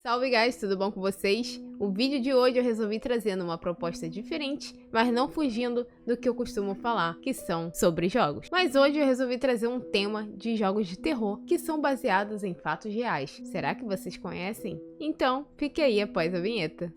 Salve guys, tudo bom com vocês? O vídeo de hoje eu resolvi trazer uma proposta diferente, mas não fugindo do que eu costumo falar, que são sobre jogos. Mas hoje eu resolvi trazer um tema de jogos de terror que são baseados em fatos reais. Será que vocês conhecem? Então, fique aí após a vinheta.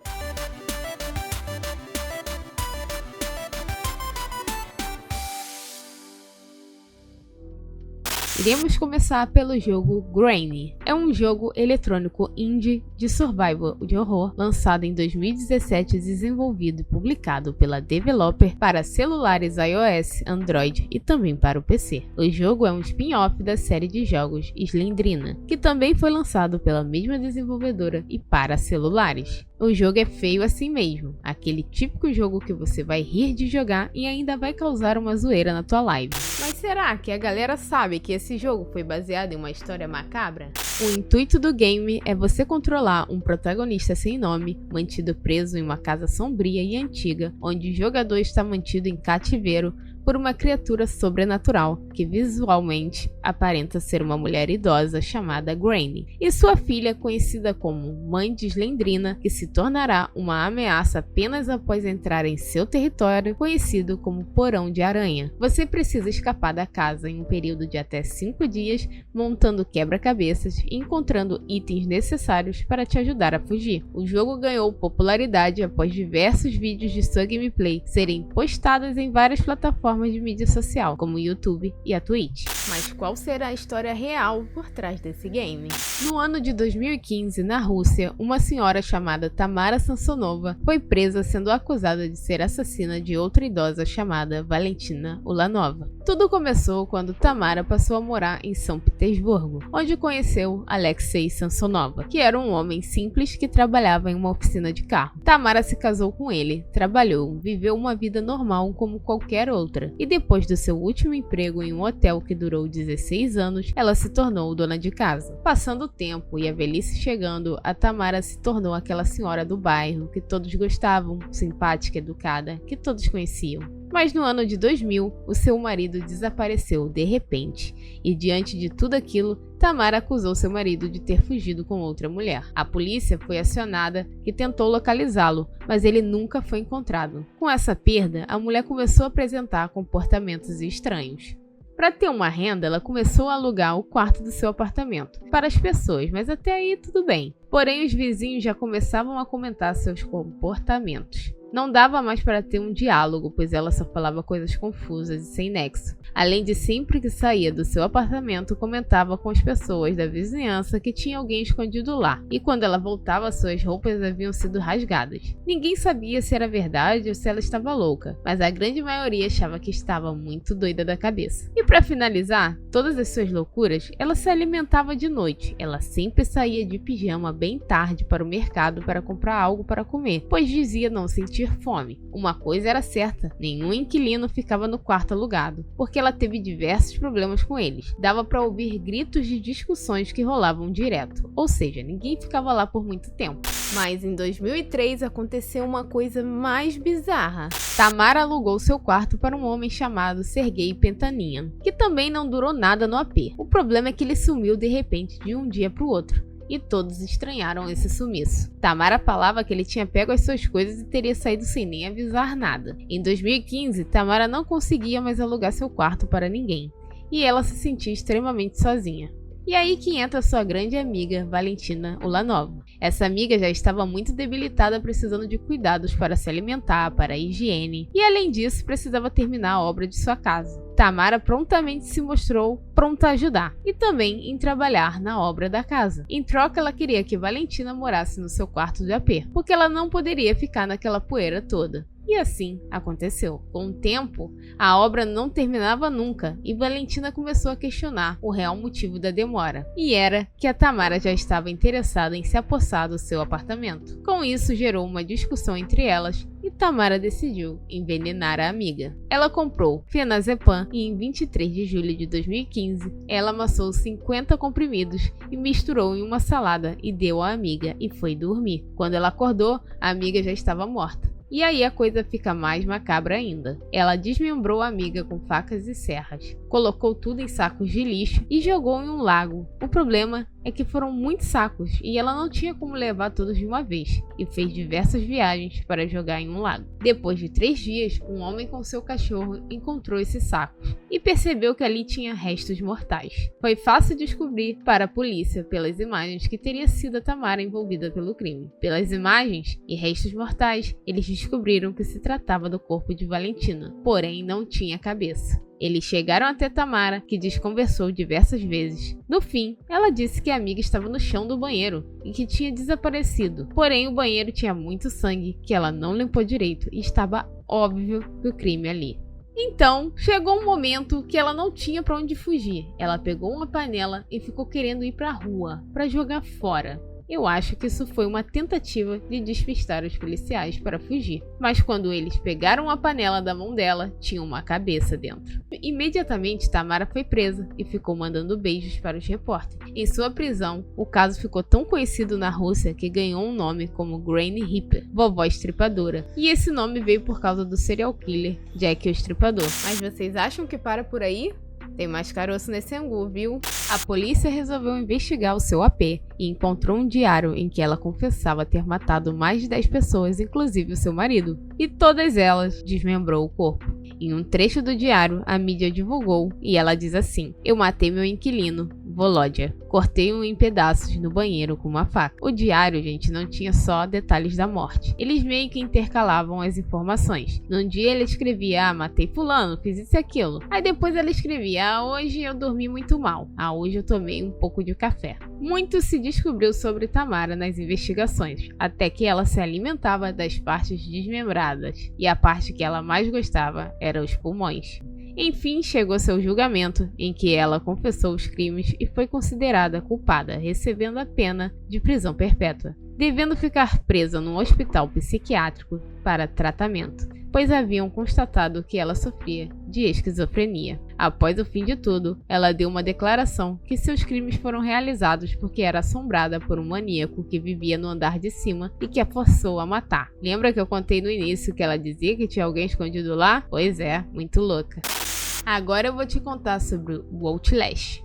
Iremos começar pelo jogo Granny. É um jogo eletrônico indie de survival de horror lançado em 2017 e desenvolvido e publicado pela developer para celulares iOS, Android e também para o PC. O jogo é um spin-off da série de jogos Slendrina, que também foi lançado pela mesma desenvolvedora e para celulares. O jogo é feio assim mesmo, aquele típico jogo que você vai rir de jogar e ainda vai causar uma zoeira na tua live. Mas será que a galera sabe que esse jogo foi baseado em uma história macabra? O intuito do game é você controlar um protagonista sem nome, mantido preso em uma casa sombria e antiga, onde o jogador está mantido em cativeiro por uma criatura sobrenatural, que visualmente aparenta ser uma mulher idosa chamada Granny, e sua filha conhecida como Mãe de Slendrina, que se tornará uma ameaça apenas após entrar em seu território, conhecido como Porão de Aranha. Você precisa escapar da casa em um período de até 5 dias, montando quebra-cabeças e encontrando itens necessários para te ajudar a fugir. O jogo ganhou popularidade após diversos vídeos de sua gameplay serem postados em várias plataformas de mídia social, como o YouTube e a Twitch. Mas qual será a história real por trás desse game? No ano de 2015, na Rússia, uma senhora chamada Tamara Samsonova foi presa sendo acusada de ser assassina de outra idosa chamada Valentina Ulanova. Tudo começou quando Tamara passou a morar em São Petersburgo, onde conheceu Alexei Samsonova, que era um homem simples que trabalhava em uma oficina de carro. Tamara se casou com ele, trabalhou, viveu uma vida normal como qualquer outra. E depois do seu último emprego em um hotel que durou 16 anos, ela se tornou dona de casa. Passando o tempo e a velhice chegando, a Tamara se tornou aquela senhora do bairro que todos gostavam, simpática, educada, que todos conheciam. Mas no ano de 2000, o seu marido desapareceu de repente, e diante de tudo aquilo, Tamara acusou seu marido de ter fugido com outra mulher. A polícia foi acionada, que tentou localizá-lo, mas ele nunca foi encontrado. Com essa perda, a mulher começou a apresentar comportamentos estranhos. Para ter uma renda, ela começou a alugar o quarto do seu apartamento para as pessoas, mas até aí tudo bem. Porém, os vizinhos já começavam a comentar seus comportamentos. Não dava mais para ter um diálogo, pois ela só falava coisas confusas e sem nexo. Além de sempre que saía do seu apartamento, comentava com as pessoas da vizinhança que tinha alguém escondido lá. E quando ela voltava, suas roupas haviam sido rasgadas. Ninguém sabia se era verdade ou se ela estava louca, mas a grande maioria achava que estava muito doida da cabeça. E para finalizar, todas as suas loucuras, ela se alimentava de noite. Ela sempre saía de pijama bem tarde para o mercado para comprar algo para comer, pois dizia não sentir fome. Uma coisa era certa, nenhum inquilino ficava no quarto alugado, porque ela teve diversos problemas com eles. Dava para ouvir gritos de discussões que rolavam direto, ou seja, ninguém ficava lá por muito tempo. Mas em 2003 aconteceu uma coisa mais bizarra. Tamara alugou seu quarto para um homem chamado Sergei Pentanian, que também não durou nada no AP. O problema é que ele sumiu de repente de um dia para o outro. E todos estranharam esse sumiço. Tamara falava que ele tinha pego as suas coisas e teria saído sem nem avisar nada. Em 2015, Tamara não conseguia mais alugar seu quarto para ninguém, e ela se sentia extremamente sozinha. E aí que entra sua grande amiga, Valentina Ulanova. Essa amiga já estava muito debilitada, precisando de cuidados para se alimentar, para a higiene, e além disso, precisava terminar a obra de sua casa. Tamara prontamente se mostrou pronta a ajudar, e também em trabalhar na obra da casa. Em troca, ela queria que Valentina morasse no seu quarto de AP, porque ela não poderia ficar naquela poeira toda. E assim aconteceu. Com o tempo, a obra não terminava nunca e Valentina começou a questionar o real motivo da demora. E era que a Tamara já estava interessada em se apossar do seu apartamento. Com isso, gerou uma discussão entre elas e Tamara decidiu envenenar a amiga. Ela comprou fenazepam e em 23 de julho de 2015, ela amassou 50 comprimidos e misturou em uma salada e deu à amiga e foi dormir. Quando ela acordou, a amiga já estava morta. E aí a coisa fica mais macabra ainda. Ela desmembrou a amiga com facas e serras, colocou tudo em sacos de lixo e jogou em um lago. O problema é que foram muitos sacos e ela não tinha como levar todos de uma vez, e fez diversas viagens para jogar em um lago. Depois de 3 dias, um homem com seu cachorro encontrou esses sacos e percebeu que ali tinha restos mortais. Foi fácil descobrir para a polícia pelas imagens que teria sido a Tamara envolvida pelo crime. Pelas imagens e restos mortais, eles descobriram que se tratava do corpo de Valentina, porém não tinha cabeça. Eles chegaram até Tamara, que desconversou diversas vezes. No fim, ela disse que a amiga estava no chão do banheiro e que tinha desaparecido. Porém, o banheiro tinha muito sangue que ela não limpou direito e estava óbvio que o crime ali. Então, chegou um momento que ela não tinha para onde fugir. Ela pegou uma panela e ficou querendo ir para a rua, para jogar fora. Eu acho que isso foi uma tentativa de despistar os policiais para fugir. Mas quando eles pegaram a panela da mão dela, tinha uma cabeça dentro. Imediatamente, Tamara foi presa e ficou mandando beijos para os repórteres. Em sua prisão, o caso ficou tão conhecido na Rússia que ganhou um nome como Granny Ripper, vovó estripadora. E esse nome veio por causa do serial killer Jack o Estripador. Mas vocês acham que para por aí? Tem mais caroço nesse angu, viu? A polícia resolveu investigar o seu AP e encontrou um diário em que ela confessava ter matado mais de 10 pessoas, inclusive o seu marido, e todas elas desmembrou o corpo. Em um trecho do diário, a mídia divulgou e ela diz assim: "Eu matei meu inquilino, Volodya. Cortei-o em pedaços no banheiro com uma faca." O diário, gente, não tinha só detalhes da morte. Eles meio que intercalavam as informações. Num dia ele escrevia: matei fulano, fiz isso e aquilo. Aí depois ela escrevia: hoje eu dormi muito mal. Hoje eu tomei um pouco de café. Muito se descobriu sobre Tamara nas investigações, até que ela se alimentava das partes desmembradas. E a parte que ela mais gostava era os pulmões. Enfim, chegou seu julgamento, em que ela confessou os crimes e foi considerada culpada, recebendo a pena de prisão perpétua, devendo ficar presa num hospital psiquiátrico para tratamento, pois haviam constatado que ela sofria de esquizofrenia. Após o fim de tudo, ela deu uma declaração que seus crimes foram realizados porque era assombrada por um maníaco que vivia no andar de cima e que a forçou a matar. Lembra que eu contei no início que ela dizia que tinha alguém escondido lá? Pois é, muito louca. Agora eu vou te contar sobre o Outlast.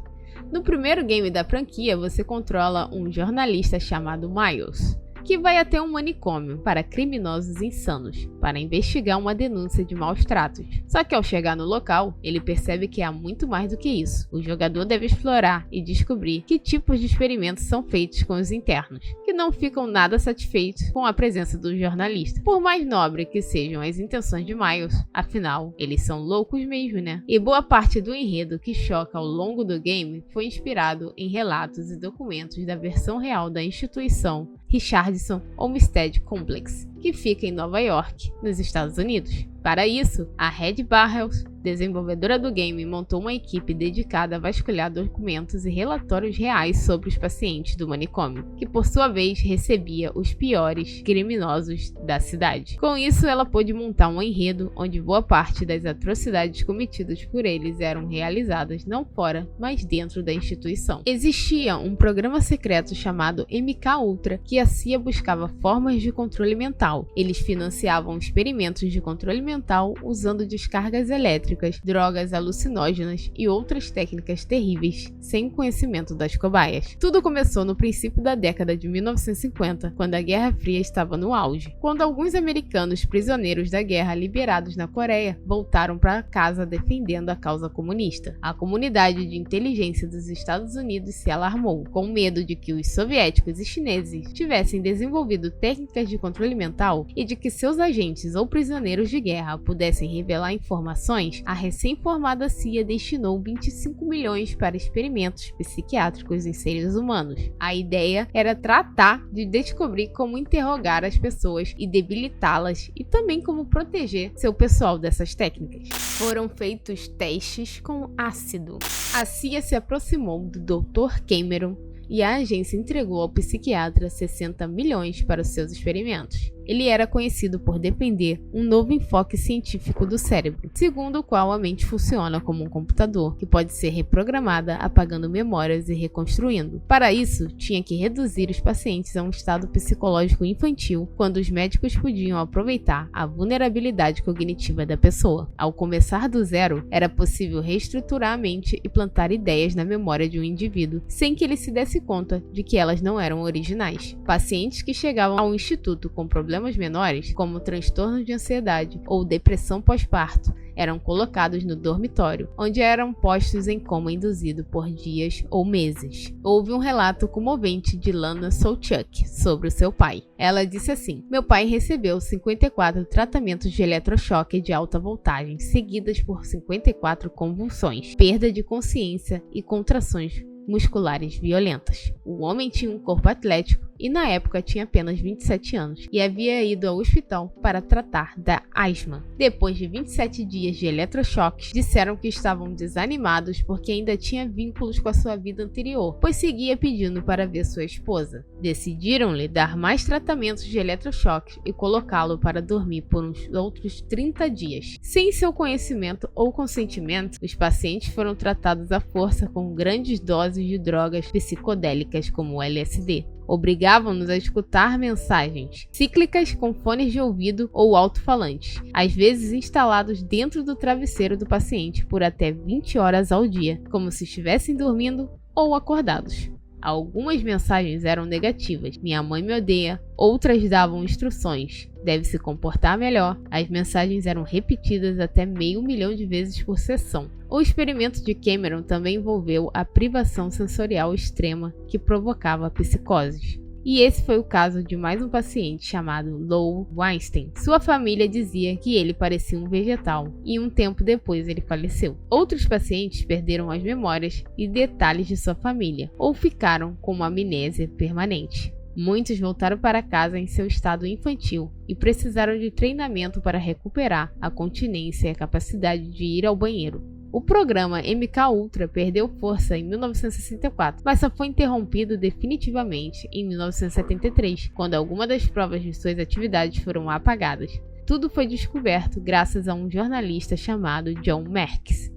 No primeiro game da franquia, você controla um jornalista chamado Miles, que vai até um manicômio para criminosos insanos, para investigar uma denúncia de maus tratos. Só que ao chegar no local, ele percebe que há muito mais do que isso. O jogador deve explorar e descobrir que tipos de experimentos são feitos com os internos, que não ficam nada satisfeitos com a presença do jornalista. Por mais nobre que sejam as intenções de Miles, afinal, eles são loucos mesmo, né? E boa parte do enredo que choca ao longo do game foi inspirado em relatos e documentos da versão real da instituição Richardson Olmsted Complex, que fica em Nova York, nos Estados Unidos. Para isso, a Red Barrels, desenvolvedora do game, montou uma equipe dedicada a vasculhar documentos e relatórios reais sobre os pacientes do manicômio, que por sua vez recebia os piores criminosos da cidade. Com isso, ela pôde montar um enredo onde boa parte das atrocidades cometidas por eles eram realizadas não fora, mas dentro da instituição. Existia um programa secreto chamado MK-Ultra, que a CIA buscava formas de controle mental. Eles financiavam experimentos de controle mental usando descargas elétricas, drogas alucinógenas e outras técnicas terríveis, sem conhecimento das cobaias. Tudo começou no princípio da década de 1950, quando a Guerra Fria estava no auge, quando alguns americanos prisioneiros da guerra liberados na Coreia voltaram para casa defendendo a causa comunista. A comunidade de inteligência dos Estados Unidos se alarmou, com medo de que os soviéticos e chineses tivessem desenvolvido técnicas de controle mental e de que seus agentes ou prisioneiros de guerra pudessem revelar informações. A recém-formada CIA destinou 25 milhões para experimentos psiquiátricos em seres humanos. A ideia era tratar de descobrir como interrogar as pessoas e debilitá-las, e também como proteger seu pessoal dessas técnicas. Foram feitos testes com ácido. A CIA se aproximou do Dr. Cameron e a agência entregou ao psiquiatra 60 milhões para os seus experimentos. Ele era conhecido por defender um novo enfoque científico do cérebro, segundo o qual a mente funciona como um computador, que pode ser reprogramada apagando memórias e reconstruindo. Para isso, tinha que reduzir os pacientes a um estado psicológico infantil, quando os médicos podiam aproveitar a vulnerabilidade cognitiva da pessoa. Ao começar do zero, era possível reestruturar a mente e plantar ideias na memória de um indivíduo, sem que ele se desse desse conta de que elas não eram originais. Pacientes que chegavam ao instituto com problemas menores, como transtorno de ansiedade ou depressão pós-parto, eram colocados no dormitório, onde eram postos em coma induzido por dias ou meses. Houve um relato comovente de Lana Solchuk sobre o seu pai. Ela disse assim: "Meu pai recebeu 54 tratamentos de eletrochoque de alta voltagem, seguidas por 54 convulsões, perda de consciência e contrações musculares violentas. O homem tinha um corpo atlético e na época tinha apenas 27 anos e havia ido ao hospital para tratar da asma. Depois de 27 dias de eletrochoques, disseram que estavam desanimados porque ainda tinha vínculos com a sua vida anterior, pois seguia pedindo para ver sua esposa. Decidiram-lhe dar mais tratamentos de eletrochoques e colocá-lo para dormir por uns outros 30 dias. Sem seu conhecimento ou consentimento, os pacientes foram tratados à força com grandes doses de drogas psicodélicas como o LSD. Obrigavam-nos a escutar mensagens cíclicas com fones de ouvido ou alto-falantes, às vezes instalados dentro do travesseiro do paciente por até 20 horas ao dia, como se estivessem dormindo ou acordados. Algumas mensagens eram negativas: minha mãe me odeia. Outras davam instruções: deve se comportar melhor. As mensagens eram repetidas até 500 mil de vezes por sessão. O experimento de Cameron também envolveu a privação sensorial extrema que provocava psicoses. E esse foi o caso de mais um paciente chamado Lou Weinstein. Sua família dizia que ele parecia um vegetal e um tempo depois ele faleceu. Outros pacientes perderam as memórias e detalhes de sua família ou ficaram com uma amnésia permanente. Muitos voltaram para casa em seu estado infantil e precisaram de treinamento para recuperar a continência e a capacidade de ir ao banheiro. O programa MKUltra perdeu força em 1964, mas só foi interrompido definitivamente em 1973, quando algumas das provas de suas atividades foram apagadas. Tudo foi descoberto graças a um jornalista chamado John Marks.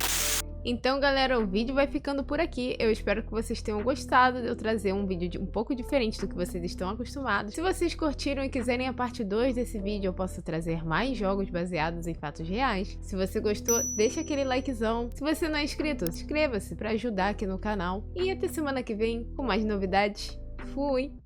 Então, galera, o vídeo vai ficando por aqui. Eu espero que vocês tenham gostado de eu trazer um vídeo um pouco diferente do que vocês estão acostumados. Se vocês curtiram e quiserem a parte 2 desse vídeo, eu posso trazer mais jogos baseados em fatos reais. Se você gostou, deixa aquele likezão. Se você não é inscrito, inscreva-se para ajudar aqui no canal. E até semana que vem com mais novidades. Fui!